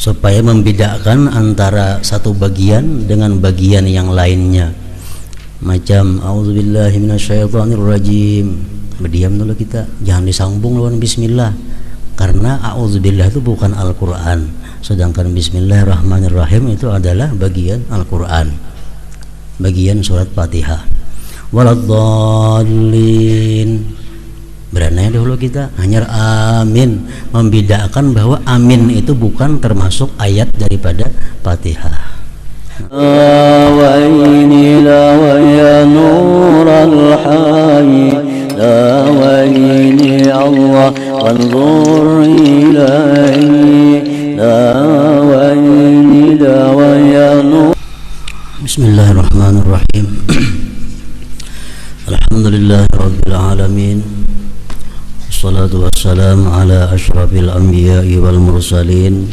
supaya membedakan antara satu bagian dengan bagian yang lainnya. Macam auzubillahi minasyaitonirrajim, berdiam dulu kita, jangan disambung lawan bismillah, karena auzubillah itu bukan Al-Quran, sedangkan bismillahirrahmanirrahim itu adalah bagian Al-Quran, bagian surat Fatihah. Waladdallin, berananya dahulu kita, hanya amin, membedakan bahwa amin itu bukan termasuk ayat daripada Fatihah. wa inni la wa ya nural hayy la wa inni Allah wanzur ilayhi la wa inni la wa ya nur. Bismillahirrahmanirrahim. Alhamdulillahirabbil alamin. Wassalatu wassalamu ala asyrafil anbiya'i wal mursalin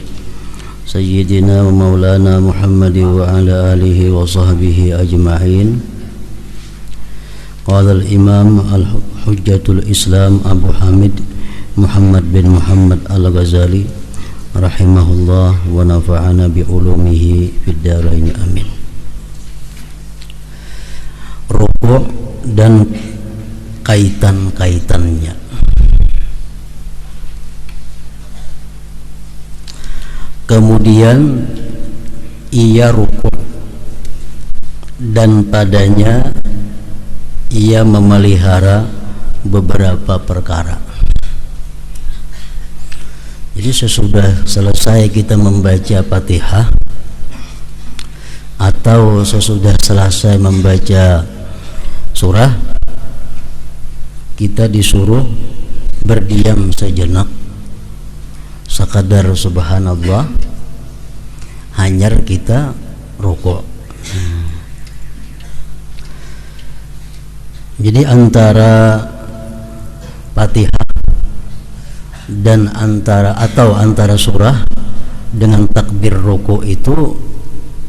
sayyidina wa maulana Muhammad wa ala alihi wa sahbihi ajma'in. Qala al-imam al-hujjatul islam Abu Hamid Muhammad bin Muhammad al-Ghazali rahimahullah wa nafa'ana bi ulumihi fid dharain amin. Rukuk dan kaitan-kaitannya. Kemudian ia rukuk dan padanya ia memelihara beberapa perkara. Jadi sesudah selesai kita membaca Fatihah atau sesudah selesai membaca surah, kita disuruh berdiam sejenak, sekadar subhanallah, hanyar kita rukuk. Jadi antara Fatihah dan antara surah dengan takbir rukuk itu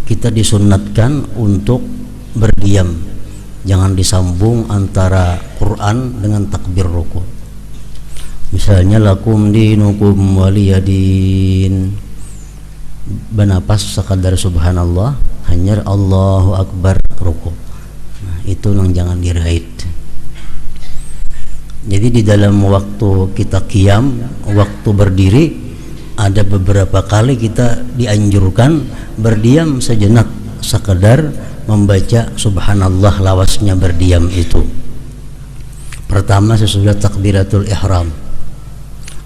kita disunatkan untuk berdiam, jangan disambung antara Quran dengan takbir rukuk. Misalnya lakum dinukum waliyadin, bernapas sekadar subhanallah, hanya Allahu akbar rukuk. Nah, itu yang jangan diraih. Jadi di dalam waktu kita qiyam, waktu berdiri, ada beberapa kali kita dianjurkan berdiam sejenak, sekadar membaca subhanallah, lawasnya berdiam itu. Pertama sesudah takbiratul ihram,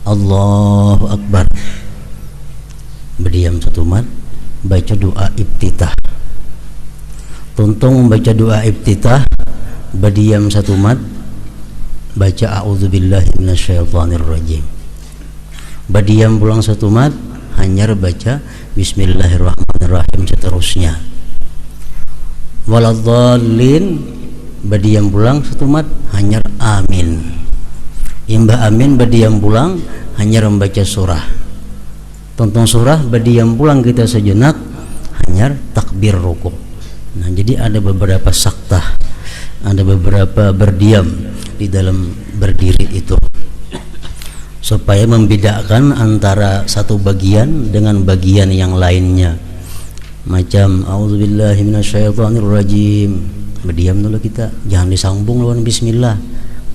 Allahu akbar, berdiam satu mat, baca doa iftitah. Tuntung membaca doa iftitah, berdiam satu mat, baca a'udzubillahi minasyaitonirrajim. Berdiam pulang satu mat, hanya baca bismillahirrahmanirrahim seterusnya. Waladdallin, berdiam pulang satu mat, hanya amin. Imbah amin berdiam pulang, hanya membaca surah. Tonton surah, berdiam pulang kita sejenak, hanya takbir rukuk. Nah, jadi ada beberapa saktah, ada beberapa berdiam di dalam berdiri itu, supaya membedakan antara satu bagian dengan bagian yang lainnya. Macam auzubillahi minasyaitonirrajim, berdiam dulu kita, jangan disambung lawan bismillah,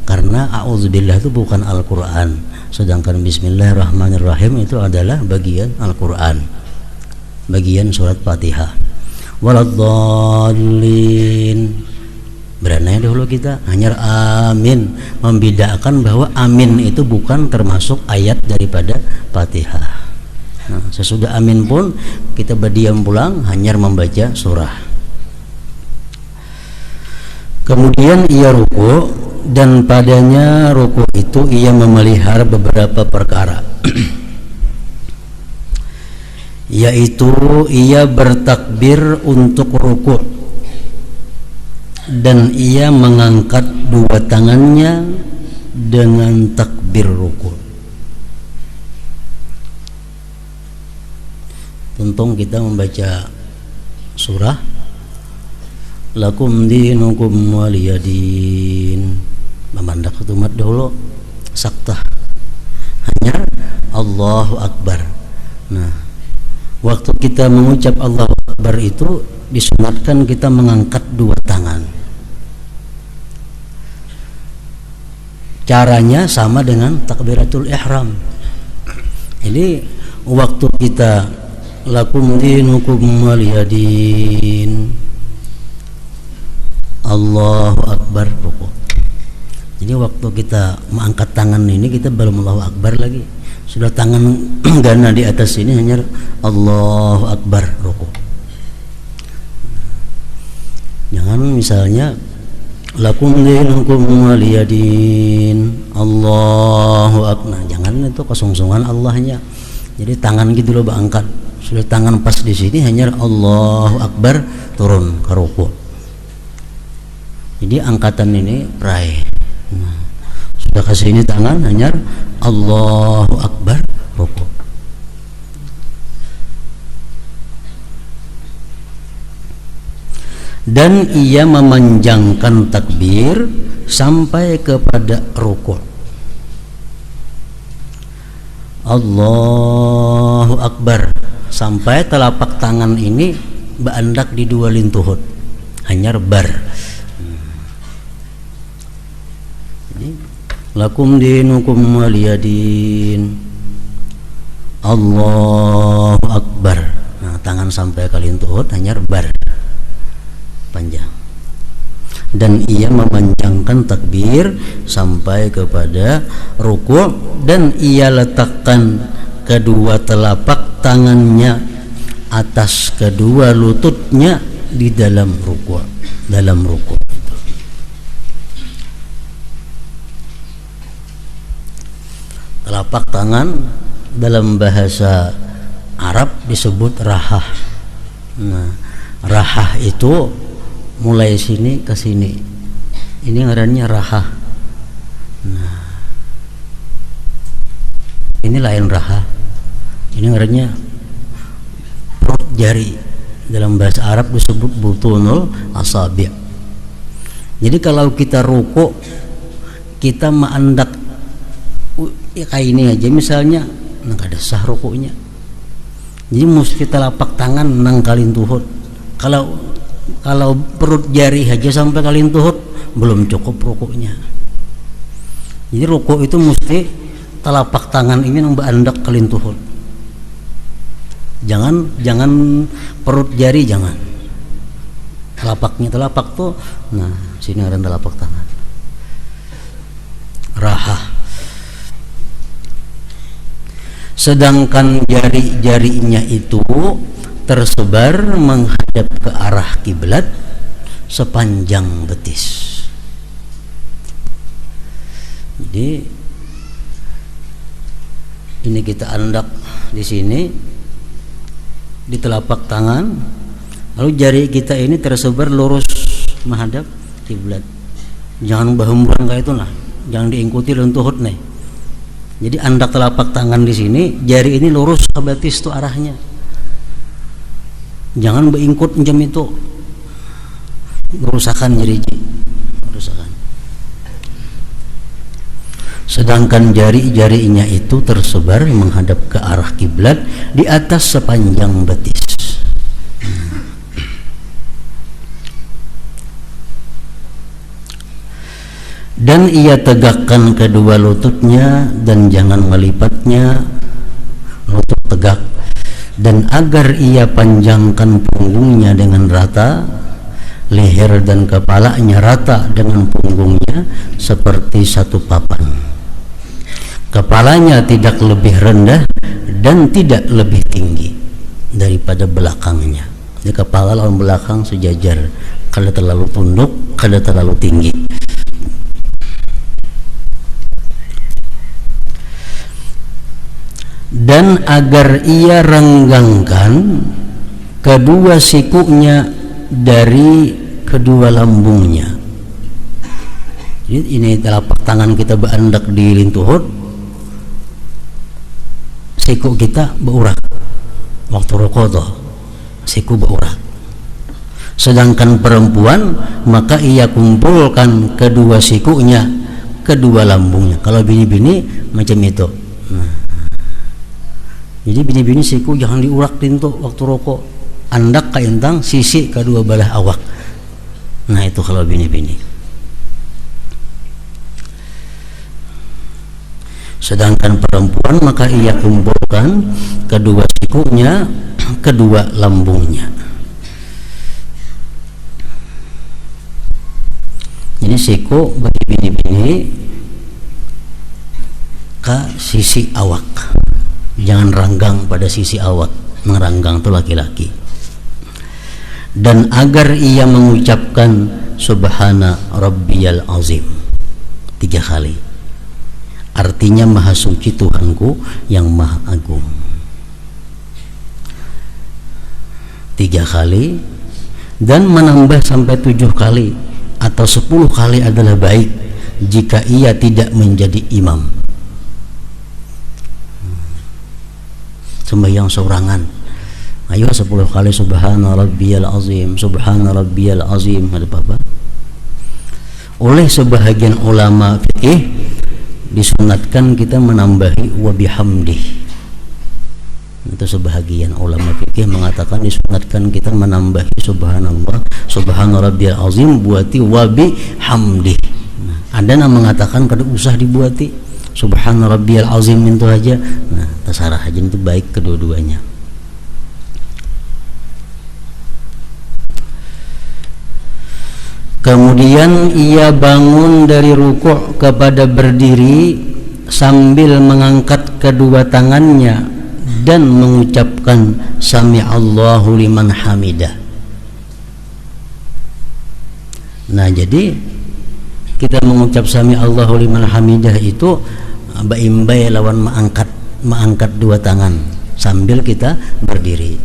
karena auzubillah itu bukan Al-Quran, sedangkan bismillahirrahmanirrahim itu adalah bagian Al-Quran, bagian surat Fatihah. Waladdallin, berananya dahulu kita, hanya amin, membedakan bahwa amin itu bukan termasuk ayat daripada Fatihah. Nah, sesudah amin pun kita berdiam pulang, hanya membaca surah. Kemudian ia rukuk dan padanya rukuk itu ia memelihara beberapa perkara. Yaitu ia bertakbir untuk rukuk dan ia mengangkat dua tangannya dengan takbir rukuk. Untung kita membaca surah lakum dinukum waliyadin, memandak satu mat dahulu saktah, hanya Allahu akbar. Nah, waktu kita mengucap Allahu Akbar itu disunatkan kita mengangkat dua tangan. Caranya sama dengan takbiratul ihram. Jadi waktu kita lakum dinukum waliyadin, Allahu Akbar, ruku. Jadi waktu kita mengangkat tangan ini kita belum Allahu Akbar lagi, sudah tangan gana di atas ini hanya Allahu Akbar, ruku. Jangan misalnya lakum dinukum waliyadin, Allahu Akbar. Nah, jangan itu kosong-kosongan Allahnya. Jadi tangan gitu loh angkat. Sudah tangan pas di sini hanya Allahu Akbar, turun ke ruku. Jadi angkatan ini raih. Nah, sudah ke sini tangan hanya Allahu Akbar, ruku. Dan ia memanjangkan takbir sampai kepada ruku'. Allahu Akbar sampai telapak tangan ini beandak di dua lintuhut, hanya bar. Lakum dinukum waliyadin, Allahu Akbar. Nah, tangan sampai ke lintuhut hanya bar, panjang. Dan ia memanjangkan takbir sampai kepada ruku' dan ia letakkan kedua telapak tangannya atas kedua lututnya di dalam ruku', Telapak tangan dalam bahasa Arab disebut rahah. Nah, rahah itu mulai sini ke sini, ini ngarannya rahah. Nah, ini lain rahah, ini ngarannya perut jari. Dalam bahasa Arab disebut butunul asabi'. Jadi kalau kita ruku, kita mengandak ya kayak ini aja misalnya, nggak ada sah rukunya. Jadi mesti telapak tangan nang kalin tuhut. Kalau perut jari aja sampai kalin tuhut belum cukup rukunya. Jadi ruku itu mesti telapak tangan ini nang beandak kalin tuhut. Jangan perut jari, jangan. Telapak tuh, nah sini ada telapak tangan. Rahah. Sedangkan jari-jarinya itu tersebar menghadap ke arah kiblat sepanjang betis. Jadi ini kita andak di sini di telapak tangan, lalu jari kita ini tersebar lurus menghadap kiblat. Jangan bahemburan kayak itu, nah jangan diikuti lentuhut nih. Jadi andak telapak tangan di sini, jari ini lurus ke betis tuh arahnya. Jangan beingkut jam itu, merusakan jari, merusakan. Sedangkan jari-jarinya itu tersebar menghadap ke arah kiblat di atas sepanjang betis. Dan ia tegakkan kedua lututnya dan jangan melipatnya, lutut tegak. Dan agar ia panjangkan punggungnya dengan rata, leher dan kepalanya rata dengan punggungnya seperti satu papan. Kepalanya tidak lebih rendah dan tidak lebih tinggi daripada belakangnya. Jadi kepala lawan belakang sejajar, kada terlalu tunduk, kada terlalu tinggi. Dan agar ia renggangkan kedua sikunya dari kedua lambungnya. Jadi ini telapak tangan kita beandak di lintuhut, siku kita berurak waktu rukuk, siku berurak. Sedangkan perempuan maka ia kumpulkan kedua sikunya, kedua lambungnya. Kalau bini-bini macam itu. Nah, Jadi bini-bini siku jangan diurak tinto waktu rokok, andak kaintang sisi kedua belah awak. Nah itu kalau bini-bini. Sedangkan perempuan maka ia kumpulkan kedua sikunya, kedua lambungnya. Jadi siku bagi bini-bini ke sisi awak, jangan ranggang pada sisi awak. Meranggang itu laki-laki. Dan agar ia mengucapkan subhana rabbiyal azim 3 kali, artinya maha suci Tuhanku yang maha agung. 3 kali, dan menambah sampai 7 kali atau 10 kali adalah baik jika ia tidak menjadi imam. Sembahyang sorangan, ayo 10 kali subhana rabbiyal azim, subhana rabbiyal azim. Ada apa? Oleh sebahagian ulama fikih disunatkan kita menambahi wa bihamdih. Itu sebahagian ulama fikih mengatakan disunatkan kita menambahi subhanallah, subhana rabbiyal azim buati wa bihamdih. Nah, ada yang mengatakan kada usah dibuati, subhana rabbiyal azim itu aja. Nah, terserah aja, itu baik kedua-duanya. Kemudian ia bangun dari rukuk kepada berdiri sambil mengangkat kedua tangannya dan mengucapkan sami'allahu liman hamidah. Nah, jadi kita mengucap sami'allahu liman hamidah itu baimbai lawan mengangkat dua tangan sambil kita berdiri.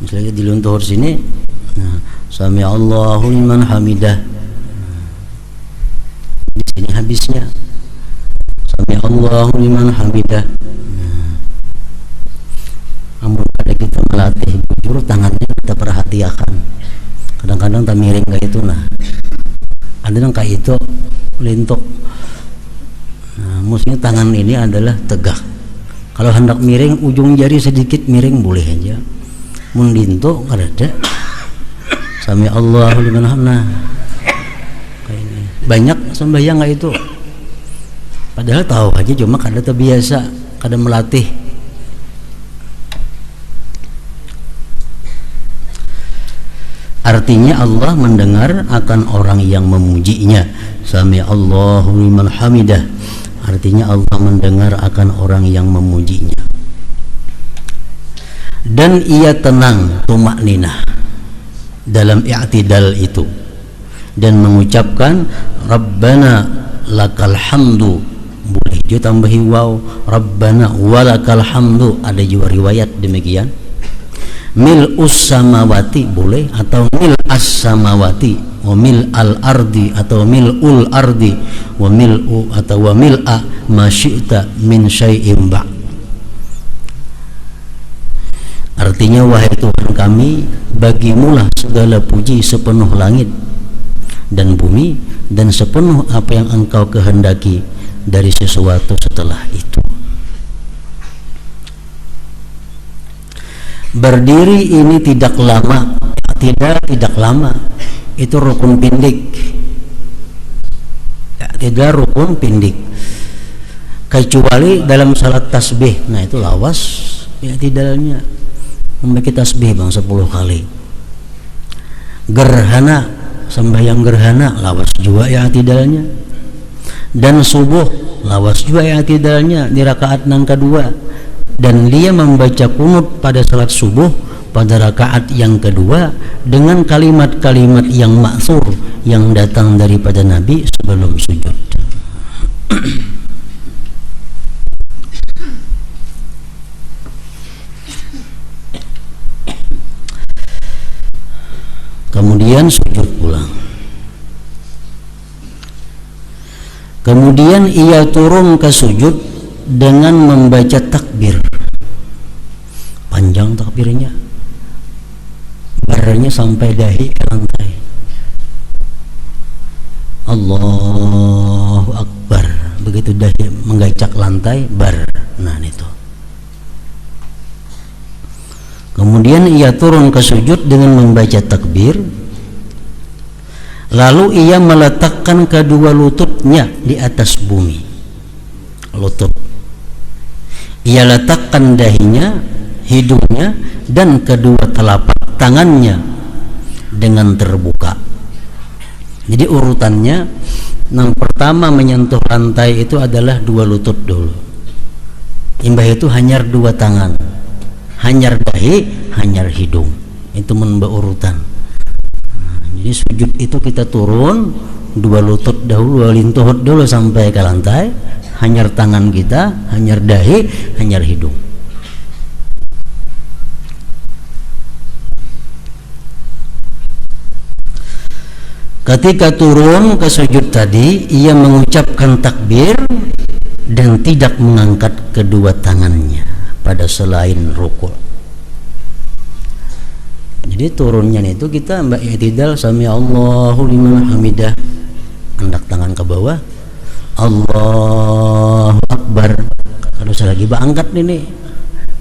Misalnya di luntur sini, nah, sami'allahu liman hamidah. Di sini habisnya sami'allahu liman hamidah. Namun pada kita melatih bujur tangannya kita perhatikan. Kadang-kadang tak miring kayak itu, nah ada yang kayak itu lintok. Nah, maksudnya tangan ini adalah tegak. Kalau hendak miring, ujung jari sedikit miring boleh aja. Mun lintok kada ada. Sami'allahu liman hamidah. Kayak ini. Banyak sembahyang kayak itu. Padahal tahu aja, cuma kada terbiasa, kada melatih. Artinya Allah mendengar akan orang yang memujinya. Sami'allahu liman hamidah. Artinya Allah mendengar akan orang yang memujinya. Dan ia tenang, tumakninah, dalam i'tidal itu, dan mengucapkan Rabbana lakal hamdu. Boleh juga tambahi waw, Rabbana walakal hamdu. Ada juga riwayat demikian. Mil'us samawati boleh, atau mil'as samawati, wa mil'al ardi, atau mil'ul ardi, wa mil'u atau wa mil'a ma syi'ta min syai'in ba'. Artinya, wahai Tuhan kami, bagimulah segala puji sepenuh langit dan bumi, dan sepenuh apa yang engkau kehendaki dari sesuatu setelah itu. Berdiri ini tidak lama, tidak lama. Itu rukun pindik. Tidak rukun pindik. Kecuali dalam salat tasbih. Nah, itu lawas i'tidalnya. Membaca tasbih bang 10 kali. Gerhana, sembahyang gerhana lawas juga i'tidalnya. Dan subuh lawas juga i'tidalnya di rakaat yang kedua. Dan dia membaca kunut pada salat subuh pada rakaat yang kedua dengan kalimat-kalimat yang maksur yang datang daripada Nabi sebelum sujud. Kemudian sujud pulang. Kemudian ia turun ke sujud dengan membaca takbir. Panjang takbirnya, baranya sampai dahi ke lantai. Allahu Akbar. Begitu dahi menggacak lantai, bar. Nah itu. Kemudian ia turun ke sujud dengan membaca takbir. Lalu ia meletakkan kedua lututnya di atas bumi. Lutut. Ia letakkan dahinya, hidungnya, dan kedua telapak tangannya dengan terbuka. Jadi urutannya, yang pertama menyentuh lantai itu adalah dua lutut dulu. Imbah itu hanyar dua tangan, hanyar dahi, hanyar hidung. Itu menambah urutan. Jadi sujud itu kita turun dua lutut dahulu, dua lintuhut dulu sampai ke lantai, hanyar tangan kita, hanyar dahi, hanyar hidung. Ketika turun ke sujud tadi, ia mengucapkan takbir dan tidak mengangkat kedua tangannya pada selain rukuk. Jadi turunnya itu kita mbak i'tidal, sami Allahu liman hamidah, hendak tangan ke bawah, Allahu Akbar. Kalau saya lagi angkat ini,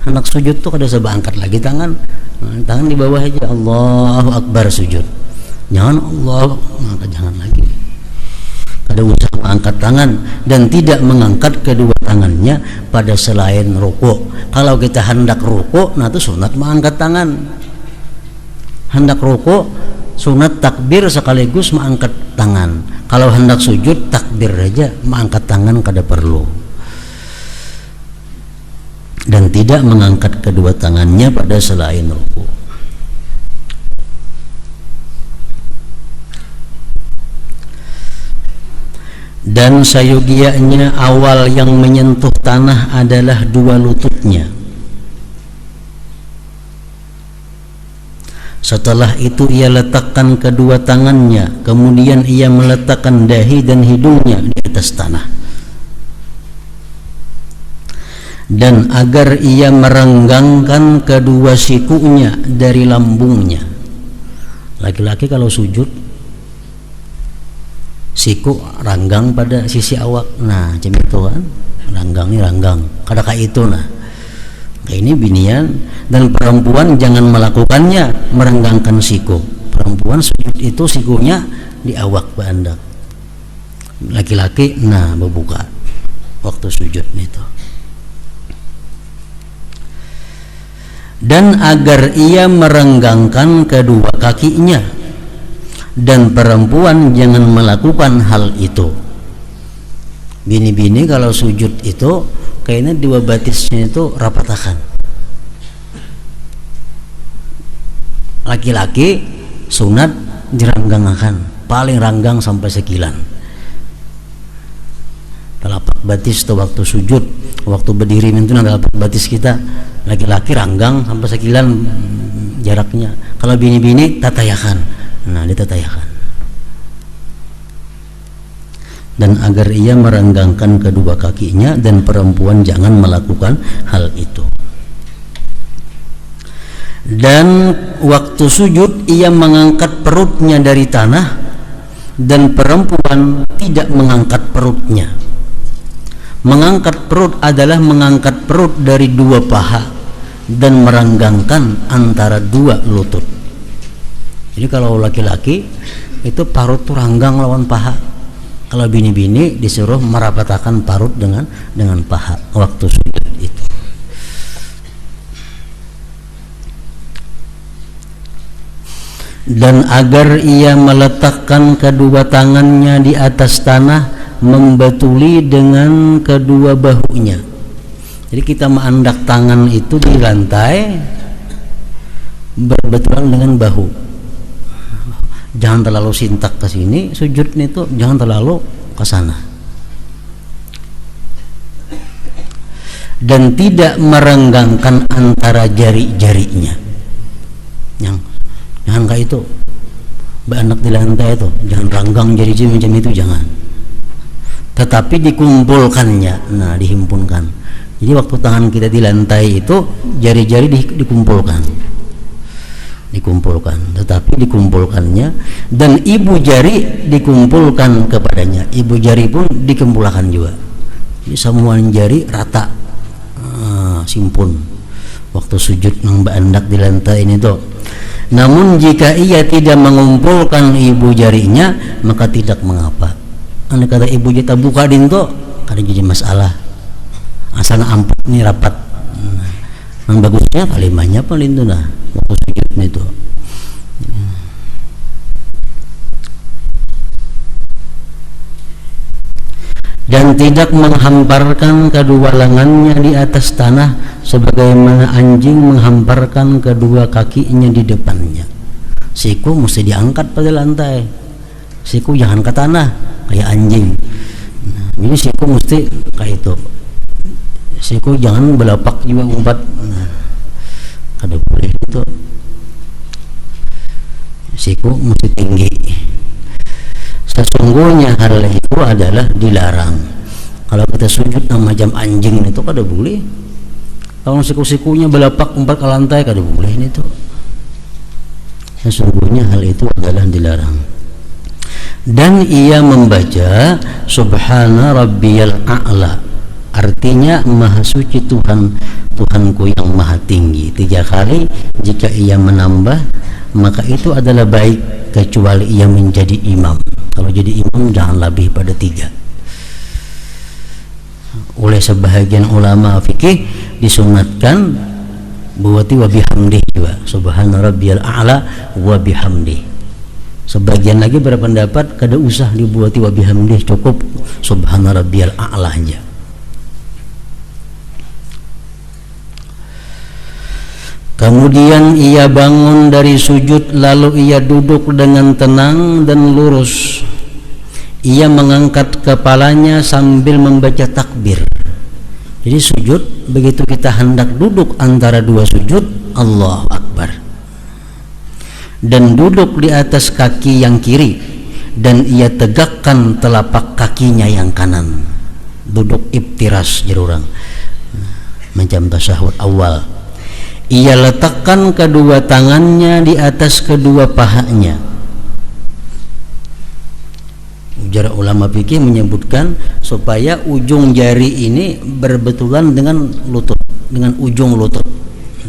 hendak sujud tuh kada usah angkat lagi tangan, tangan di bawah aja, Allahu Akbar sujud. Jangan Allah, maka jangan lagi. Kada usah mengangkat tangan dan tidak mengangkat kedua tangannya pada selain rukuk. Kalau kita hendak rukuk, nah itu sunat mengangkat tangan. Hendak rukuk, sunat takbir sekaligus mengangkat tangan. Kalau hendak sujud, takbir aja, mengangkat tangan kada perlu. Dan tidak mengangkat kedua tangannya pada selain rukuk. Dan sayogianya awal yang menyentuh tanah adalah dua lututnya. Setelah itu ia letakkan kedua tangannya, kemudian ia meletakkan dahi dan hidungnya di atas tanah. Dan agar ia merenggangkan kedua sikunya dari lambungnya. Laki-laki kalau sujud, siku ranggang pada sisi awak, nah macam itu kan, ranggang ini ranggang, kadang itu nah. Ini binian, dan perempuan jangan melakukannya merenggangkan siku. Perempuan sujud itu sikunya di awak Anda. Laki-laki nah berbuka waktu sujud itu. Dan agar ia merenggangkan kedua kakinya, dan perempuan jangan melakukan hal itu. Bini-bini kalau sujud itu kayaknya dua batisnya itu rapatakan. Laki-laki sunat diranggangakan, paling ranggang sampai sekilan. Telapak batis itu waktu sujud, waktu berdiri itu telapak batis kita, laki-laki ranggang sampai sekilan jaraknya. Kalau bini-bini tatayakan, nah ditatayakan. Dan agar ia merenggangkan kedua kakinya, dan perempuan jangan melakukan hal itu. Dan waktu sujud ia mengangkat perutnya dari tanah, dan perempuan tidak mengangkat perutnya. Mengangkat perut adalah mengangkat perut dari dua paha dan merenggangkan antara dua lutut. Jadi kalau laki-laki itu parut tuh ranggang lawan paha. Kalau bini-bini disuruh merapatakan parut dengan paha waktu sujud itu. Dan agar ia meletakkan kedua tangannya di atas tanah, membatuli dengan kedua bahunya. Jadi kita menandak tangan itu di lantai berbetulan dengan bahu. Jangan terlalu sintak ke sini, sujudnya itu jangan terlalu ke sana. Dan tidak merenggangkan antara jari-jarinya. Jangan kayak itu. Anak di lantai itu, jangan ranggang jari-jari macam itu, jangan. Tetapi dikumpulkannya, nah dihimpunkan. Jadi waktu tangan kita di lantai itu, jari-jari dikumpulkan, tetapi dikumpulkannya, dan ibu jari dikumpulkan kepadanya. Ibu jari pun dikumpulkan juga. Jadi semua jari rata, simpun. waktu sujud membandak di lantai ini tuh. Namun jika ia tidak mengumpulkan ibu jarinya maka tidak mengapa. Andai kata ibu jari buka dinto kada jadi masalah, asal ampun nih rapat. Yang bagusnya kalimatnya paling itu nah waktu sujudnya itu. Dan tidak menghamparkan kedua lengannya di atas tanah sebagaimana anjing menghamparkan kedua kakinya di depannya. Siku mesti diangkat pada lantai, siku jangan ke tanah kayak anjing. Jadi siku mesti kayak itu, siku jangan belapak juga umpat. Kada boleh itu, siku mesti tinggi. Sesungguhnya hal itu adalah dilarang. Kalau kita sujud macam anjing itu kada boleh. Kalau siku-sikunya belapak umpat ke lantai kada boleh itu. Sesungguhnya hal itu adalah dilarang. Dan ia membaca Subhana Rabbiyal A'la, artinya Maha Suci Tuhan, Tuhanku yang Maha Tinggi 3 kali. Jika ia menambah maka itu adalah baik, kecuali ia menjadi imam. Kalau jadi imam jangan lebih pada 3. Oleh sebahagian ulama fikih disunatkan buati wa bihamdih juga, Subhana Rabbiyal A'la wa bihamdih. Sebagian lagi berpendapat kada usah dibuati wa bihamdih, cukup Subhana Rabbiyal A'la aja. Kemudian ia bangun dari sujud, lalu ia duduk dengan tenang dan lurus. Ia mengangkat kepalanya sambil membaca takbir. Jadi sujud, begitu kita hendak duduk antara 2 sujud, Allahu Akbar. Dan duduk di atas kaki yang kiri, dan ia tegakkan telapak kakinya yang kanan. Duduk iftiras jerurang, macam tasyahud awal. Ia letakkan kedua tangannya di atas kedua pahanya. Ujar ulama fikih menyebutkan supaya ujung jari ini berbetulan dengan lutut, dengan ujung lutut.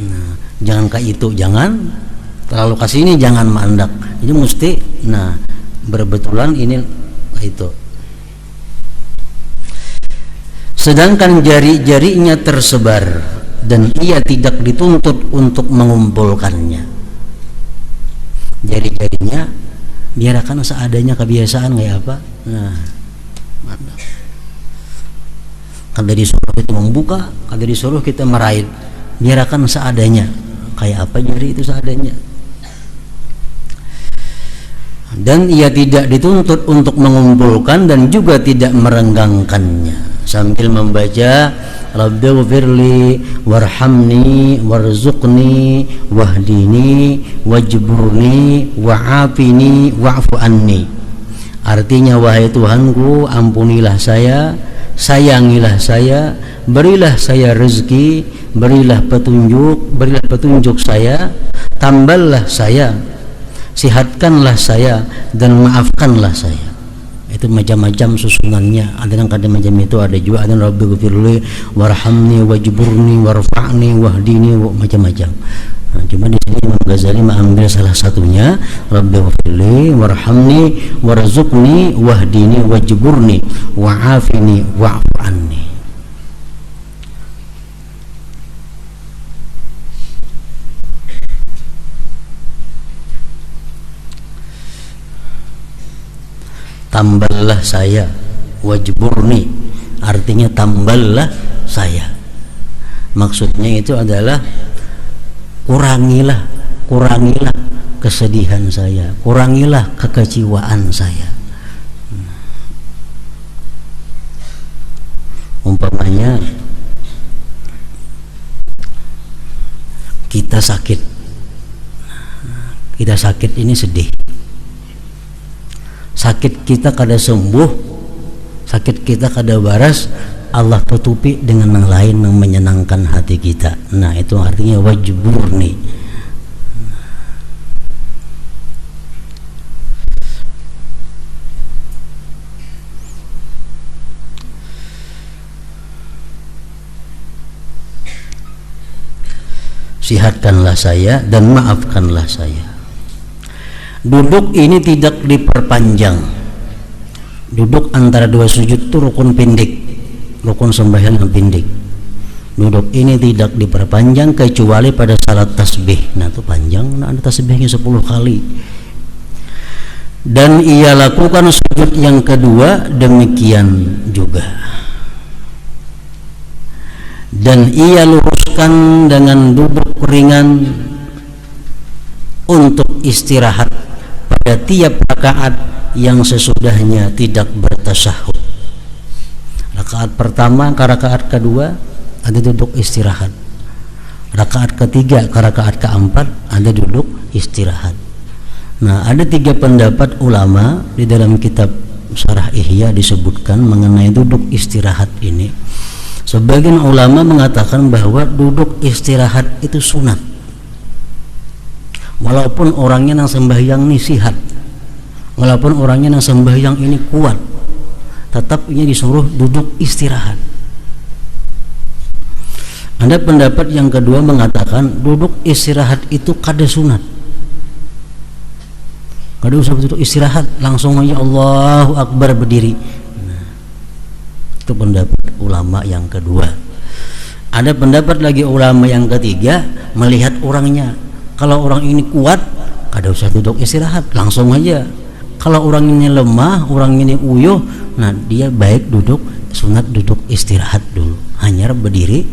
Nah, jangan kayak itu, jangan terlalu ke sini, jangan mandak. Jadi mesti berbetulan ini itu. Sedangkan jari-jarinya tersebar dan ia tidak dituntut untuk mengumpulkannya. Jari-jarinya biarkan seadanya, kebiasaan kayak apa. Kada disuruh kita membuka, kada disuruh kita meraih, biarkan seadanya. Kayak apa jari itu seadanya. Dan ia tidak dituntut untuk mengumpulkan dan juga tidak merenggangkannya. Sambil membaca Rabbighfirli warhamni warzuqni wahdini wajburni wa'afini wa'fu anni. Artinya, wahai Tuhanku, ampunilah saya, sayangilah saya, berilah saya rezeki, berilah petunjuk saya, tambahlah saya, sihatkanlah saya, dan maafkanlah saya. Itu macam-macam susunannya. Ada yang kadang macam itu, ada juga ada Rabbighfirli warhamni wajburni warfa'ni wahdini, macam-macam. Cuma di sini Imam Ghazali mengambil salah satunya, Rabbighfirli warhamni warzuqni wahdini wajburni wa'afini wa'fu anni. Tambahlah saya, wajburni artinya tambahlah saya. Maksudnya itu adalah kurangilah kesedihan saya, kurangilah kekecewaan saya. Umpamanya kita sakit ini sedih, sakit kita kada sembuh, sakit kita kada baras, Allah tutupi dengan yang lain yang menyenangkan hati kita. Nah, itu artinya wajburni. sihatkanlah saya dan maafkanlah saya. Duduk ini tidak diperpanjang. Duduk antara dua sujud itu rukun pendek, rukun sembahyang yang pendek. Duduk ini tidak diperpanjang kecuali pada salat tasbih. Nah itu panjang, nah ada tasbihnya 10 kali. Dan ia lakukan sujud yang kedua demikian juga. Dan ia luruskan dengan duduk ringan untuk istirahat pada tiap rakaat yang sesudahnya tidak bertasyahud. Rakaat pertama ke rakaat kedua ada duduk istirahat. Rakaat ketiga ke rakaat keempat ada duduk istirahat. Nah, ada 3 pendapat ulama di dalam kitab Syarah Ihya disebutkan mengenai duduk istirahat ini. Sebagian ulama mengatakan bahwa duduk istirahat itu sunat. Walaupun orangnya yang sembahyang ini sihat, walaupun orangnya yang sembahyang ini kuat, tetap ini disuruh duduk istirahat. Ada pendapat yang kedua mengatakan duduk istirahat itu kada sunat. Kada usah duduk istirahat, langsung aja Allahu Akbar berdiri. Nah, itu pendapat ulama yang kedua. Ada pendapat lagi ulama yang ketiga melihat orangnya. Kalau orang ini kuat, kada usah duduk istirahat, langsung aja. Kalau orang ini lemah, orang ini uyuh, nah dia baik duduk, sunat duduk istirahat dulu. Hanya berdiri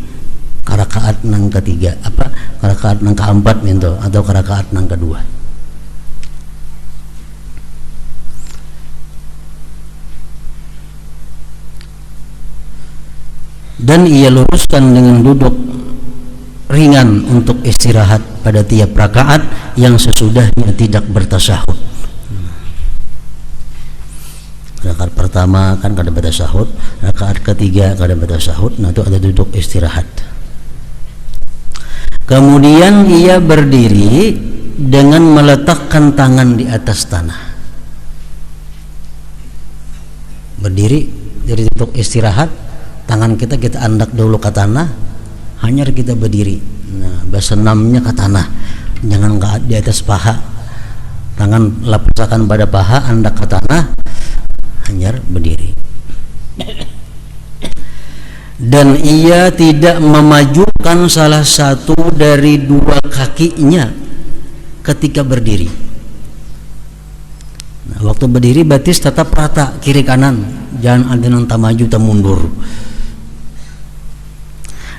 ke rakaat nang ketiga, ke rakaat nang keempat minto, atau ke rakaat nang kedua. Dan ia luruskan dengan duduk ringan untuk istirahat pada tiap rakaat yang sesudahnya tidak bertasyahud. Rakaat pertama kan kada bertasyahud, rakaat ketiga kada bertasyahud, nah itu ada duduk istirahat. Kemudian ia berdiri dengan meletakkan tangan di atas tanah. Berdiri dari duduk istirahat, tangan kita andak dulu ke tanah, hanya kita berdiri. Nah, basenamnya ke tanah, jangan di atas paha. Tangan lapaskan pada paha, andak ke tanah, hanya berdiri. Dan ia tidak memajukan salah satu dari 2 kakinya ketika berdiri. Nah, waktu berdiri batis tetap rata kiri kanan, jangan ada yang tak maju tak mundur.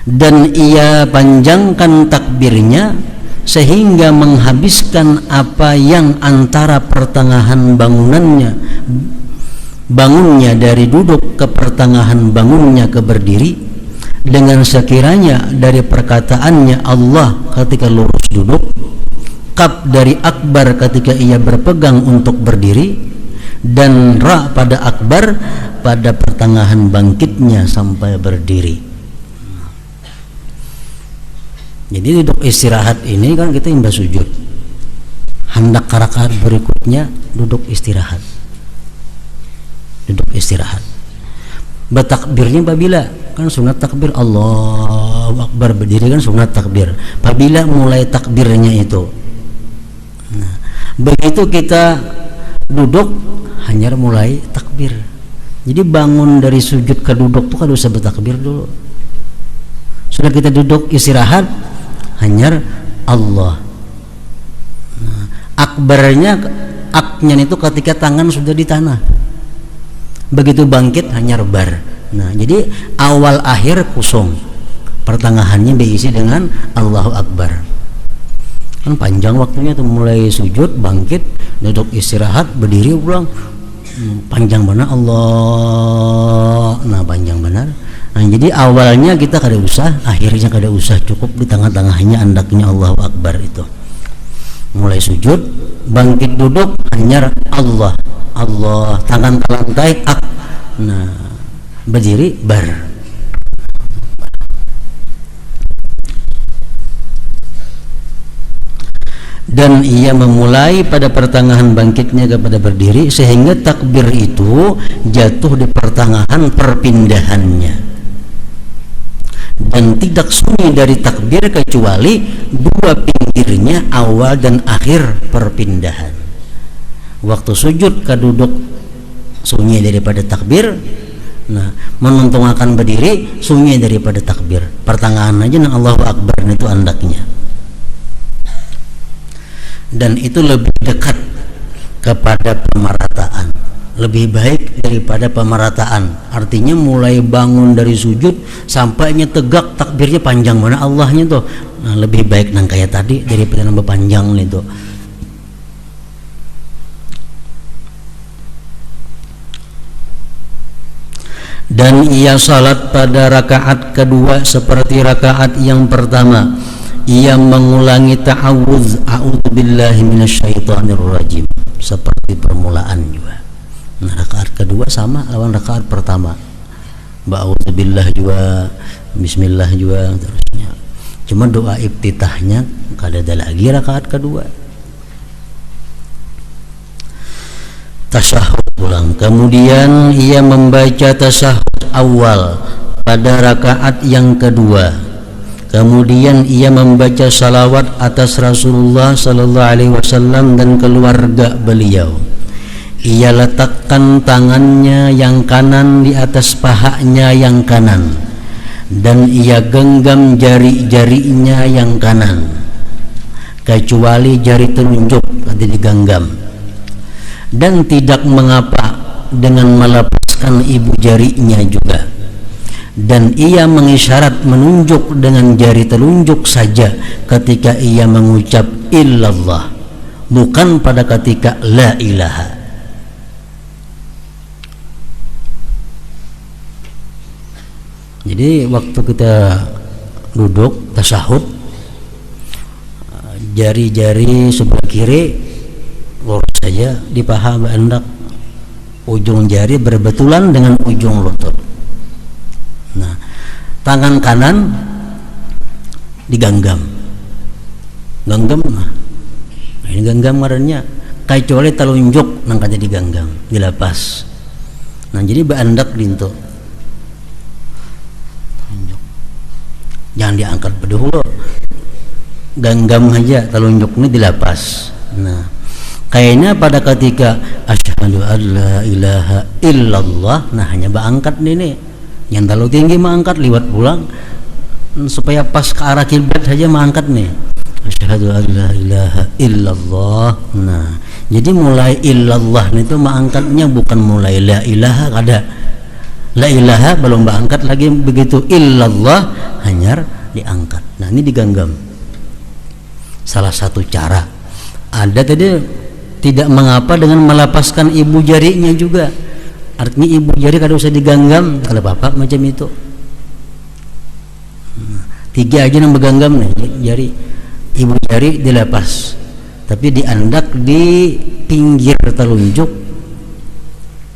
Dan ia panjangkan takbirnya sehingga menghabiskan apa yang antara pertengahan bangunnya dari duduk ke pertengahan bangunnya ke berdiri, dengan sekiranya dari perkataannya Allah ketika lurus duduk, kaf dari akbar ketika ia berpegang untuk berdiri, dan ra pada akbar pada pertengahan bangkitnya sampai berdiri. Jadi duduk istirahat ini kan kita imbas sujud, hendak rakaat berikutnya duduk istirahat. Duduk istirahat. Bertakbirnya apabila kan sunat takbir Allahu Akbar, berdiri kan sunat takbir. Apabila mulai takbirnya itu, nah, begitu kita duduk hanya mulai takbir. Jadi bangun dari sujud ke duduk tuh kan usah bertakbir dulu. Sudah kita duduk istirahat, hanya Allah. Nah, akbarnya itu ketika tangan sudah di tanah. Begitu bangkit hanya bar. Nah, jadi awal akhir kosong, pertengahannya diisi dengan Allahu Akbar. Kan panjang waktunya tuh, mulai sujud, bangkit, duduk istirahat, berdiri ulang, panjang benar Allah. Nah, panjang benar. Nah, jadi awalnya kita kada usah, akhirnya kada usah, cukup di tengah-tengahnya andaknya Allahu Akbar itu. Mulai sujud, bangkit duduk hanya Allah, Allah, tangan ke lantai, ak. Nah, berdiri bar. Dan ia memulai pada pertengahan bangkitnya kepada berdiri, sehingga takbir itu jatuh di pertengahan perpindahannya. dan tidak sunyi dari takbir kecuali dua pinggirnya awal dan akhir perpindahan. Waktu sujud kaduduk sunyi daripada takbir. Nah, menuntung akan berdiri sunyi daripada takbir. Pertengahan aja nang Allahu Akbar itu andaknya. Dan itu lebih dekat kepada pemerataan, lebih baik daripada pemerataan. Artinya mulai bangun dari sujud sampainya tegak takbirnya panjang mana Allahnya tuh. Nah, lebih baik nang kayak tadi daripada nambah panjang itu. Dan ia salat pada rakaat kedua seperti rakaat yang pertama. Ia mengulangi ta'awudz, a'udzubillahi minasyaitonirrajim, seperti permulaan juga. Nah, rakaat kedua sama lawan rakaat pertama. Ba'udzubillah juga, bismillah juga terusnya. Cuma doa iftitahnya kada ada lagi rakaat kedua. Tasyahud ulang. Kemudian ia membaca tasyahud awal pada rakaat yang kedua. Kemudian ia membaca salawat atas Rasulullah sallallahu alaihi wasallam dan keluarga beliau. Ia letakkan tangannya yang kanan di atas pahanya yang kanan dan ia genggam jari-jarinya yang kanan kecuali jari telunjuk tidak digenggam, dan tidak mengapa dengan melepaskan ibu jarinya juga. Dan ia mengisyarat menunjuk dengan jari telunjuk saja ketika ia mengucap illallah, bukan pada ketika la ilaha. Jadi waktu kita duduk tasyahud, jari-jari sebelah kiri lurus saja di paha hendak ujung jari berbetulan dengan ujung lutut. Nah, tangan kanan digenggam. Genggam. Nah, ini genggam ngarannya kecuali telunjuk nang kada digenggam, dilepas. Nah, jadi beandak dinto. Jangan diangkat berdahulu. Genggam aja telunjuk ini dilepas. Nah, kayaknya pada ketika asyhadu an la ilaha illallah, nah hanya berangkat ini. Yang terlalu tinggi mengangkat liwat pulang supaya pas ke arah kiblat saja mengangkat nih. Asyhadu an la ilaha illallah. Nah, jadi mulai illallah itu mengangkatnya bukan mulai la ilaha kada. La ilaha belum berangkat lagi, begitu illallah hanya diangkat. Nah, ini digenggam. Salah satu cara. Ada tadi tidak mengapa dengan melepaskan ibu jarinya juga. Artinya ibu jari kada usah digenggam, kalau bapak macam itu. Tiga aja yang bergenggam nih jari. Ibu jari dilepas, tapi diandak di pinggir telunjuk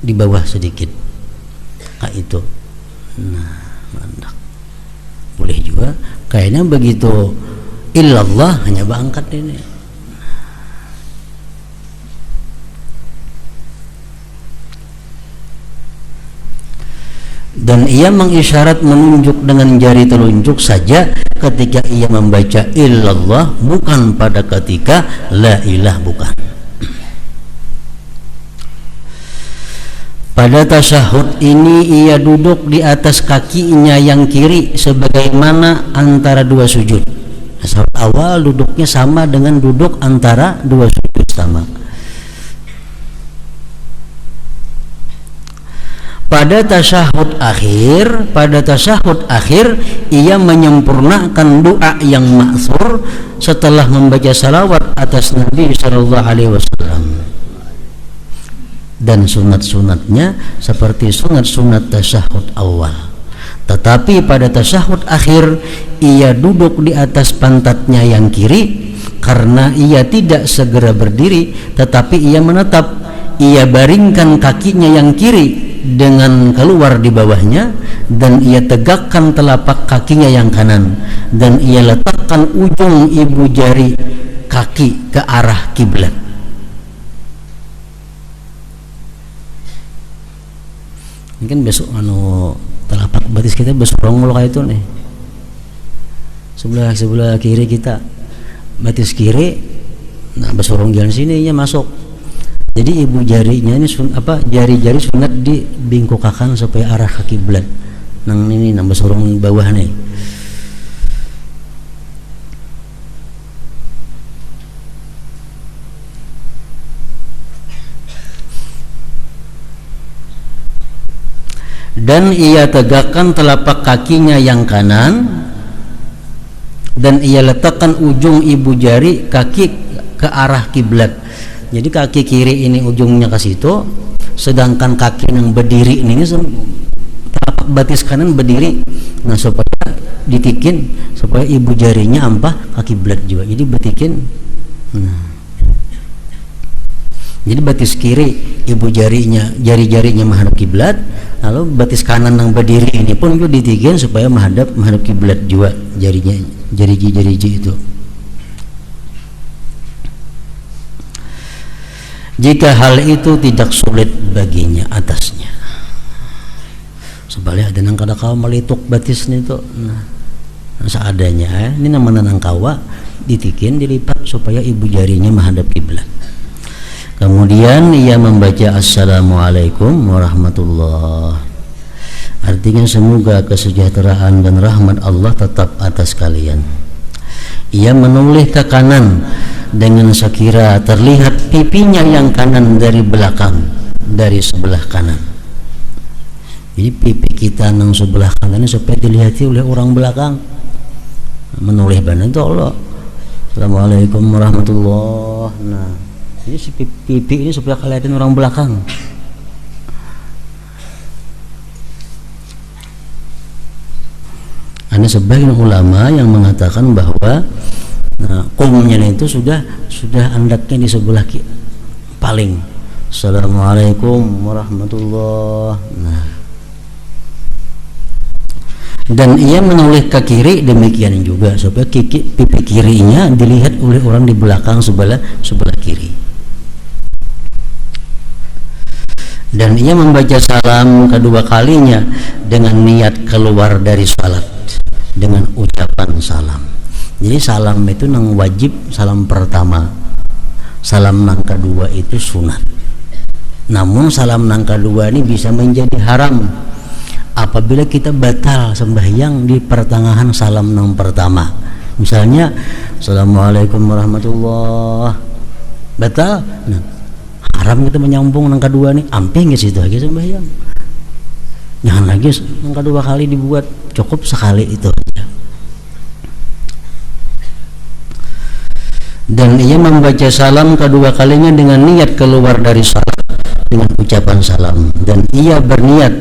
di bawah sedikit. Kayak itu. Nah, andak. Boleh juga. Kayaknya begitu illallah hanya berangkat ini. Dan ia mengisyarat menunjuk dengan jari telunjuk saja ketika ia membaca illallah, bukan pada ketika la ilah, bukan. Pada tasyahud ini ia duduk di atas kakinya yang kiri sebagaimana antara dua sujud. Tasyahud awal duduknya sama dengan duduk antara dua sujud sama. Pada tasyahud akhir ia menyempurnakan doa yang ma'thur setelah membaca salawat atas Nabi sallallahu alaihi wasallam. Dan sunat-sunatnya seperti sunat-sunat tasyahud awal. Tetapi pada tasyahud akhir ia duduk di atas pantatnya yang kiri karena ia tidak segera berdiri, tetapi ia menetap. Ia baringkan kakinya yang kiri dengan keluar di bawahnya, dan ia tegakkan telapak kakinya yang kanan, dan ia letakkan ujung ibu jari kaki ke arah kiblat. Mungkin besok telapak betis kita besok rongol kayak itu nih. sebelah kiri kita, batis kiri, nah besorong jalan sininya masuk. Jadi ibu jarinya ini jari-jari sunat dibingkokakan supaya arah ke kiblat. Nang ini nang besorong bawah nih. Dan ia tegakkan telapak kakinya yang kanan, dan ia letakkan ujung ibu jari kaki ke arah kiblat. Jadi kaki kiri ini ujungnya ke situ, sedangkan kaki yang berdiri ini telapak batis kanan berdiri. Nah, supaya ditikin supaya ibu jarinya ampah ke kiblat juga. Jadi betikin. Nah. Jadi batis kiri ibu jari-jarinya menghadap kiblat, lalu batis kanan yang berdiri ini pun juga ditikin supaya menghadap kiblat juga jarinya, jari itu. Jika hal itu tidak sulit baginya atasnya, sebaliknya ada nang kada kawa melituk batisnya itu, nah seadanya ini namanya nang kawa ditikin dilipat supaya ibu jarinya menghadap kiblat. Kemudian ia membaca Assalamualaikum warahmatullah, artinya semoga kesejahteraan dan rahmat Allah tetap atas kalian. Ia menoleh ke kanan dengan sekira terlihat pipinya yang kanan dari belakang, dari sebelah kanan. Jadi pipi kita yang sebelah kanan supaya dilihati oleh orang belakang. Menoleh badan itu Allah. Assalamualaikum warahmatullah. Nah, jadi si pipi ini supaya kelihatan orang belakang. Ada sebagian ulama yang mengatakan bahwa qumnya itu sudah andaknya di sebelah paling. Assalamualaikum warahmatullah. Nah, dan ia menoleh ke kiri demikian juga supaya pipi kirinya dilihat oleh orang di belakang sebelah kiri. Dan ia membaca salam kedua kalinya dengan niat keluar dari salat dengan ucapan salam. Jadi salam itu nang wajib, salam pertama. Salam nang kedua itu sunat. Namun salam nang kedua ini bisa menjadi haram apabila kita batal sembahyang di pertengahan salam nang pertama. Misalnya Assalamualaikum warahmatullah, batal. Nah, haram kita menyambung nang kedua nih, amping situ aja sembahyang. Jangan lagi nang kedua kali dibuat, cukup sekali itu aja. Dan ia membaca salam kedua kalinya dengan niat keluar dari salat dengan ucapan salam, dan ia berniat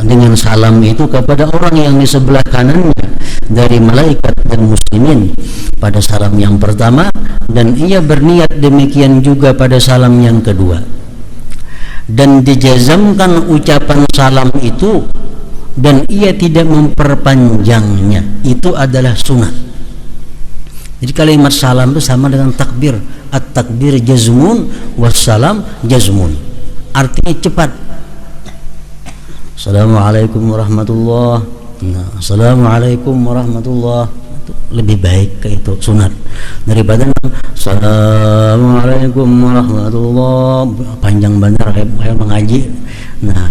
dengan salam itu kepada orang yang di sebelah kanannya dari malaikat dan muslimin pada salam yang pertama, dan ia berniat demikian juga pada salam yang kedua. Dan dijazamkan ucapan salam itu dan ia tidak memperpanjangnya, itu adalah sunat. Jadi kalimat salam itu sama dengan takbir. At-takbir jazmun wassalam jazmun, artinya cepat. Assalamualaikum warahmatullah. Nah, Assalamualaikum warahmatullah itu lebih baik ke itu sunat daripada Assalamualaikum warahmatullah panjang benar kayak mengaji. Nah,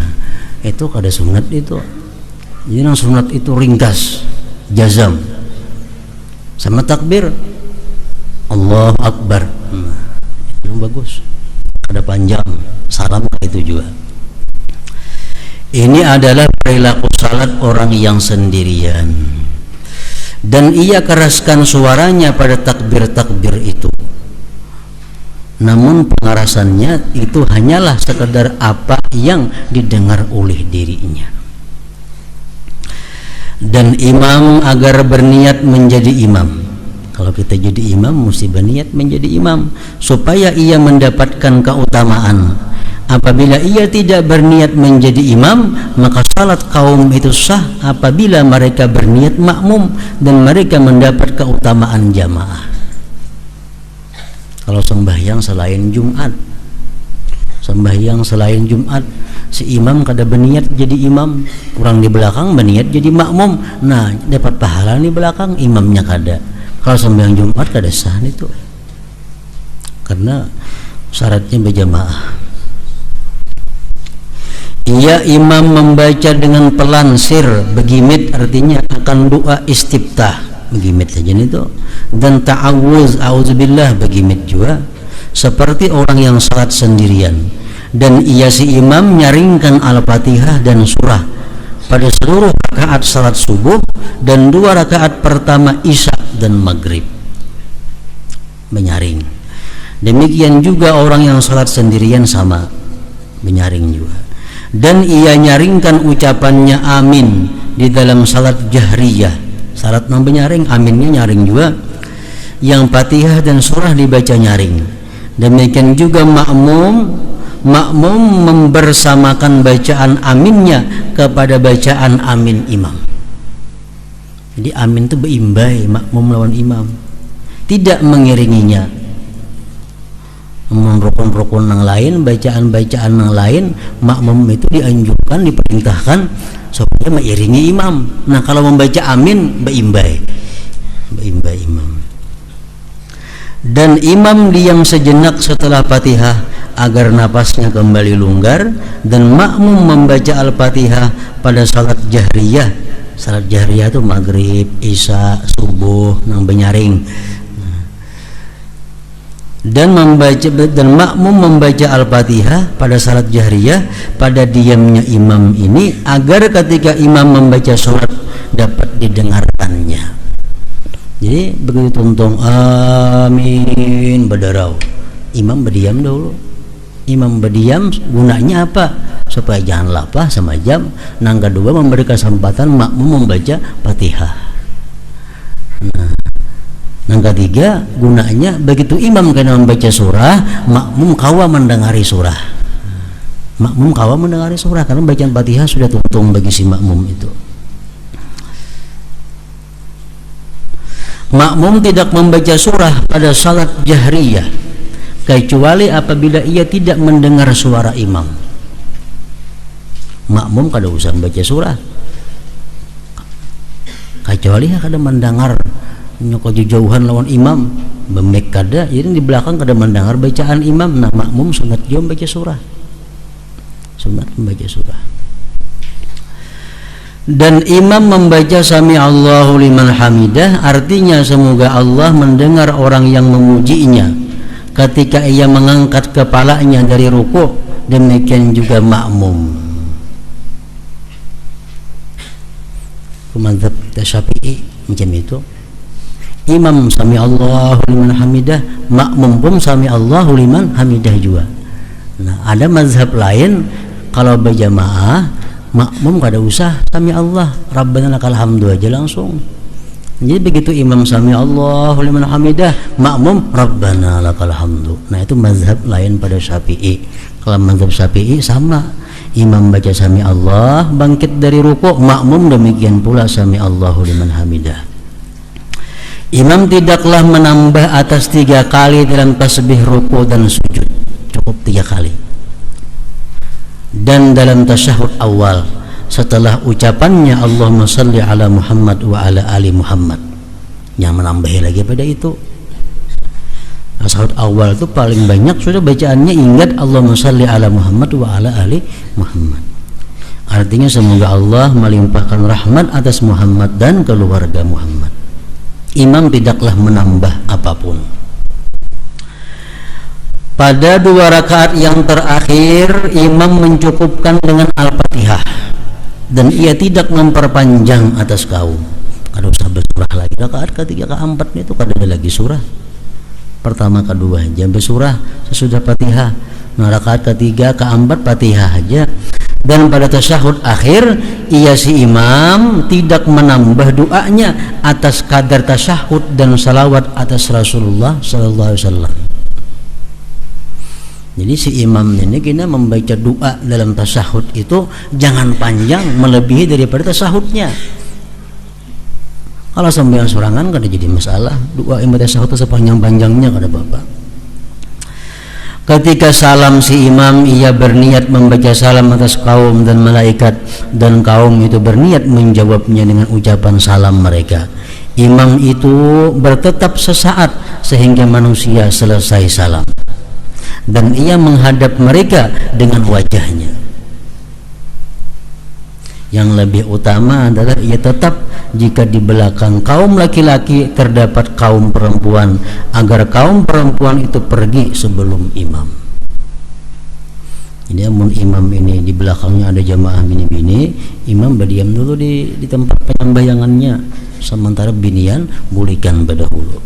itu kada sunat itu. Jadi yang sunat itu ringkas, jazam, sama takbir Allahu Akbar. Nah, itu yang bagus, ada panjang. Salam itu juga. Ini adalah perilaku salat orang yang sendirian, dan ia keraskan suaranya pada takbir-takbir itu. Namun pengerasannya itu hanyalah sekedar apa yang didengar oleh dirinya. Dan imam agar berniat menjadi imam. Kalau kita jadi imam mesti berniat menjadi imam supaya ia mendapatkan keutamaan. Apabila ia tidak berniat menjadi imam, maka salat kaum itu sah apabila mereka berniat makmum dan mereka mendapat keutamaan jamaah. Kalau sembahyang selain Jumat, sembahyang selain Jumat, si imam kada berniat jadi imam, orang di belakang berniat jadi makmum, nah dapat pahala di belakang, imamnya kada. Kalau sembahyang Jumat kada sah itu, karena syaratnya berjamaah. Ia imam membaca dengan pelansir, begimit artinya akan doa istiftah, begimit saja itu, dan ta'awuz, auzubillah, begimit juga, seperti orang yang salat sendirian. Dan ia si imam nyaringkan al-fatihah dan surah pada seluruh rakaat salat subuh dan 2 rakaat pertama isya dan maghrib, menyaring. Demikian juga orang yang salat sendirian sama, menyaring juga. Dan ia nyaringkan ucapannya amin di dalam salat jahriyah, salat nang menyaring, aminnya nyaring juga, yang fatihah dan surah dibaca nyaring. Demikian juga makmum membersamakan bacaan aminnya kepada bacaan amin imam. Jadi amin itu beimbai, makmum lawan imam, tidak mengiringinya. Rukun-rukun yang lain, bacaan-bacaan yang lain, makmum itu dianjurkan, diperintahkan supaya mengiringi imam. Nah kalau membaca amin beimbai imam. Dan imam diam sejenak setelah Fatihah agar napasnya kembali longgar, dan makmum membaca al-Fatihah pada salat jahriyah. Salat jahriyah itu maghrib, isya, subuh nang benyaring. Dan makmum membaca al-Fatihah pada salat jahriyah pada diamnya imam ini, agar ketika imam membaca salat dapat didengarkannya. Jadi begitu tuntung amin berdarau, imam berdiam dulu. Imam berdiam gunanya apa? Supaya jangan lapah sama jam. Nang kedua memberi kesempatan makmum membaca Fatihah. Yang ketiga gunanya begitu imam kena membaca surah, makmum kawa mendengari surah. Makmum kawa mendengari surah karena bacaan Fatihah sudah tuntung bagi si makmum itu. Makmum tidak membaca surah pada salat jahriyah kecuali apabila ia tidak mendengar suara imam. Makmum kada usah membaca surah kecuali kada mendengar nyoko jauhan lawan imam, bemek kada, jadi di belakang kada mendengar bacaan imam. Nah makmum sunat dia membaca surah, sunat membaca surah. Dan imam membaca sami Allahu liman hamidah, artinya semoga Allah mendengar orang yang memujinya ketika ia mengangkat kepalanya dari ruku'. Demikian juga makmum. Mazhab Syafi'i macam itu. Imam sami Allahu liman hamidah, makmum pun sami Allahu liman hamidah juga. Nah, ada mazhab lain kalau berjamaah makmum kada usah sami Allah, Rabbana lakal hamdu aja langsung. Jadi begitu imam sami Allahu liman hamidah, makmum Rabbana lakal hamdu. Nah, itu mazhab lain pada Syafi'i. Kalau mazhab Syafi'i sama, imam baca sami Allah, bangkit dari ruku', makmum demikian pula sami Allahu liman hamidah. Imam tidaklah menambah atas 3 kali dalam tasbih ruku dan sujud, cukup 3 kali. Dan dalam tasyahud awal setelah ucapannya Allahumma salli ala Muhammad wa ala ali Muhammad, yang menambahi lagi pada itu. Tasyahud awal itu paling banyak sudah bacaannya ingat Allahumma salli ala Muhammad wa ala ali Muhammad. Artinya semoga Allah melimpahkan rahmat atas Muhammad dan keluarga Muhammad. Imam tidaklah menambah apapun. Pada 2 rakaat yang terakhir imam mencukupkan dengan al-Fatihah dan ia tidak memperpanjang atas kaum. Kada usah bersurah lagi. Rakaat ketiga keempat itu kada ada lagi surah. Pertama kedua aja bersurah sesudah Fatihah. Nah rakaat ketiga keempat Fatihah aja. Dan pada tasyahud akhir ia si imam tidak menambah doanya atas kadar tasyahud dan salawat atas Rasulullah sallallahu alaihi wasallam. Jadi si imam ini kena membaca doa dalam tasyahud itu jangan panjang melebihi daripada tasyahudnya. Kalau sembahyang sorangan kada jadi masalah, doa imam tasyahud sepanjang-panjangnya kada apa-apa. Ketika salam si imam, ia berniat membaca salam atas kaum dan malaikat, dan kaum itu berniat menjawabnya dengan ucapan salam mereka. Imam itu bertetap sesaat sehingga manusia selesai salam, dan ia menghadap mereka dengan wajahnya. Yang lebih utama adalah ia tetap jika di belakang kaum laki-laki terdapat kaum perempuan, agar kaum perempuan itu pergi sebelum imam. Jadi amun imam ini di belakangnya ada jamaah bini-bini, imam berdiam dulu di tempat penyembayangannya, sementara binian bulikan berdahulu.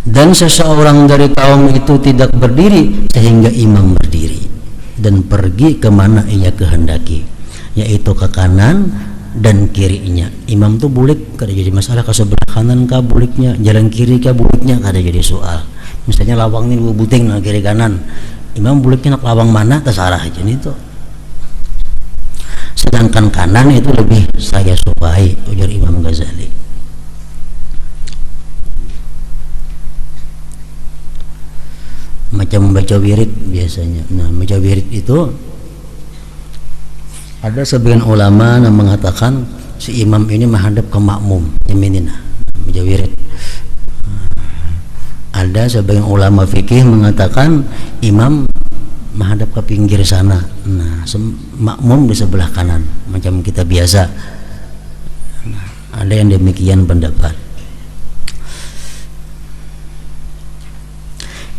Dan seseorang dari kaum itu tidak berdiri sehingga imam berdiri dan pergi kemana ia kehendaki, yaitu ke kanan dan kirinya. Imam tuh bulik kada jadi masalah, ke sebelah kanan kah buliknya, jalan kiri kah buliknya kada jadi soal. Misalnya lawang ini buting nah kiri kanan, imam buliknya nak lawang mana terserah aja itu. Sedangkan kanan itu lebih saya sukai, ujar Imam Ghazali. Macam membaca wirid biasanya. Nah, membaca wirid itu ada sebagian ulama yang mengatakan si imam ini menghadap ke makmum, yaminina, membaca wirid. Ada sebagian ulama fikih mengatakan imam menghadap ke pinggir sana. Nah, makmum di sebelah kanan, macam kita biasa. Nah, ada yang demikian pendapat.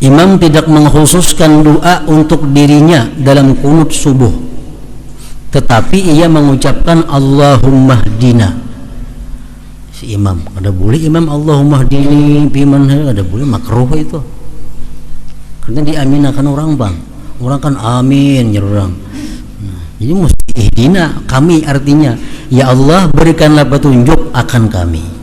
Imam tidak mengkhususkan doa untuk dirinya dalam qunut subuh, tetapi ia mengucapkan Allahumma hdina. Si imam, ada boleh imam Allahumma hdini biman, ada boleh, makruh itu. Karena diaminakan orang bang, orang kan amin nyerang. Nah, jadi mesti ihdina kami, artinya ya Allah berikanlah petunjuk akan kami.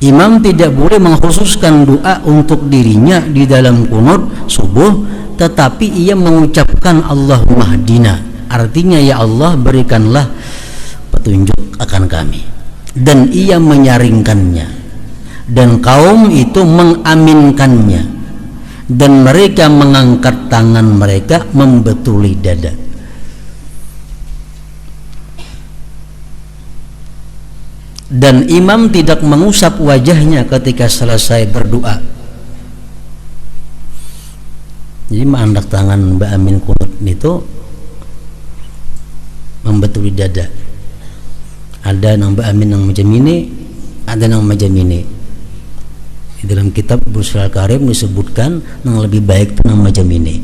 Imam tidak boleh mengkhususkan doa untuk dirinya di dalam qunut subuh, tetapi ia mengucapkan Allahumma hdina, artinya ya Allah berikanlah petunjuk akan kami, dan ia menyaringkannya, dan kaum itu mengaminkannya, dan mereka mengangkat tangan mereka membetuli dada. Dan imam tidak mengusap wajahnya ketika selesai berdoa. Jadi mandak tangan Mbak Amin kunut itu membetuli dada. Ada yang Mbak Amin yang macam ini, ada yang macam ini. Di dalam kitab Busral Karim disebutkan yang lebih baik itu yang macam ini.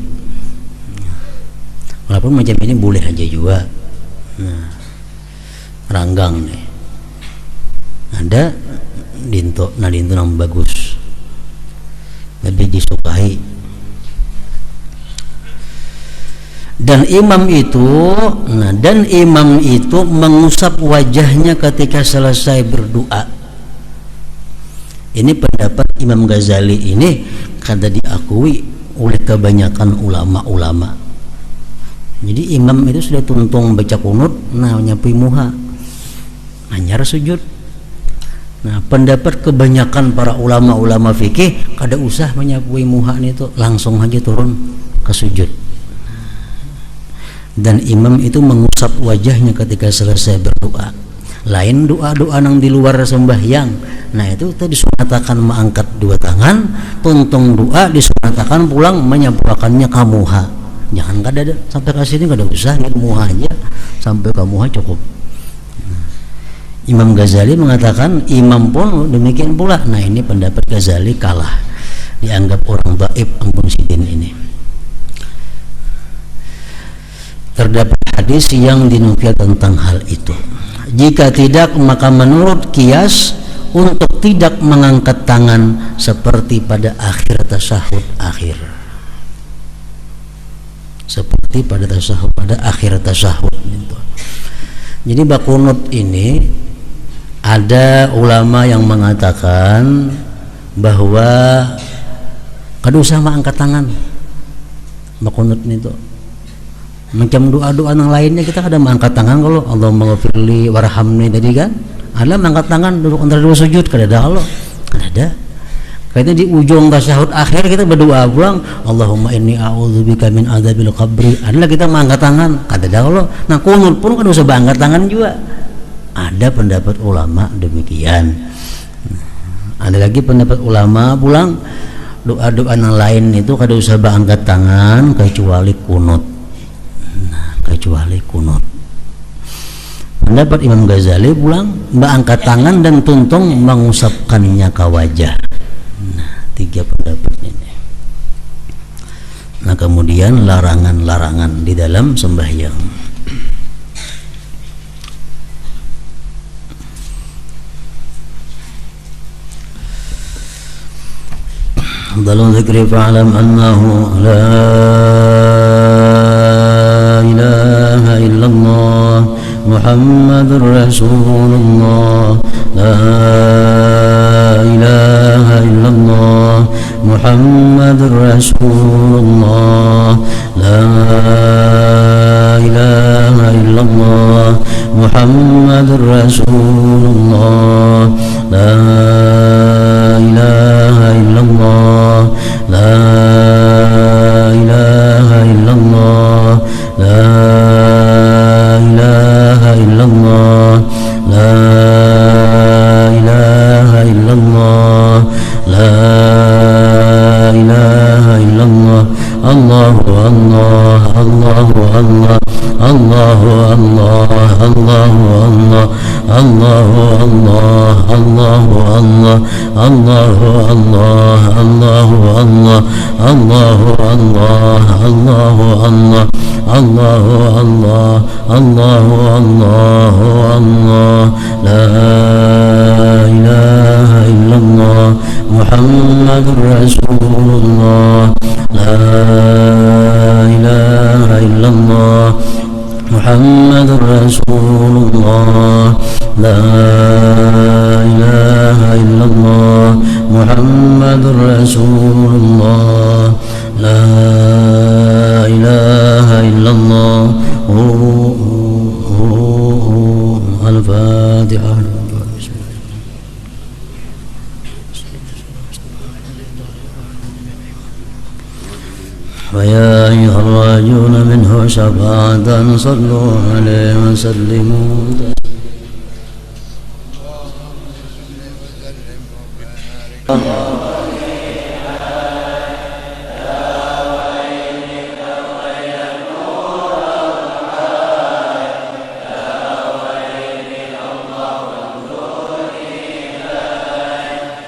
Walaupun macam ini boleh aja juga. Nah, ranggang nih. Ada dinto, nah dinto yang bagus, lebih disukai. Dan imam itu mengusap wajahnya ketika selesai berdoa. Ini pendapat Imam Ghazali ini kada diakui oleh kebanyakan ulama-ulama. Jadi imam itu sudah tuntung baca kunut, nah nyapui muha, anyar sujud. Nah, pendapat kebanyakan para ulama-ulama fikih kada usah menyapui muha itu, langsung aja turun ke sujud. Dan imam itu mengusap wajahnya ketika selesai berdoa. Lain doa-doa yang di luar sembahyang. Nah, itu tadi disunatakan mengangkat dua tangan, tuntung doa, disunatakan pulang menyampaikannya ke muha. Jangan kada sampai ke sini kada usah gitu, muha aja sampai ke muha cukup. Imam Ghazali mengatakan imam pun demikian pula. Nah, ini pendapat Ghazali kalah, dianggap orang dhaif ampun sidin ini. Terdapat hadis yang dinukil tentang hal itu. Jika tidak, maka menurut qiyas untuk tidak mengangkat tangan seperti pada akhir tasyahud akhir. Seperti pada tasyahud, pada akhir tasyahud gitu. Jadi bakunut ini ada ulama yang mengatakan bahwa kada usah angkat tangan bakunut itu. Macam doa-doa yang lainnya kita kada mengangkat tangan. Kalau Allahumma ghafirli warhamni tadi kan ada mengangkat tangan duduk antara dua sujud, kada ada. Kalau kada ada, Kayaknya di ujung tasyahud akhir kita berdoa pulang, Allahumma inni a'udzubika min adzabil qabri. Adalah kita mengangkat tangan, kata Allah. Nah, kunut pun kan usah angkat tangan juga. Ada pendapat ulama demikian. Ada lagi pendapat ulama pulang doa-doa yang lain itu kada usah angkat tangan kecuali kunut. Nah, kecuali kunut. Pendapat Imam Ghazali pulang angkat tangan dan tuntung mengusapkannya ke wajah. Nah, 3 pendapat ini. Nah, kemudian larangan-larangan di dalam sembahyang. Afdalul dzikri fa'lam annahu la ilaha illallah Muhammadur Rasulullah la ilaha illallah Muhammadur Rasulullah la ilaha illallah Muhammadur Rasulullah la ilaha illallah la ilaha illallah la ilaha illallah la ilaha illallah la ilaha illallah Allahu Allah Allahu Allah Allahu Allah Allahu Allah Allahu Allah Allahu Allah Allahu Allah Allahu Allah Allahu Allah Allahu Allah Allahu Allah Allahu Allahu Allah la ilaha illallah Muhammadur Rasulullah la ilaha illallah Muhammadur Rasulullah la ilaha illallah Muhammadur Rasulullah la ilaha illallah Al-Fatihah. ويا أيها الراجون منه شفاعة صلوا عليه وسلموا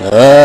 لا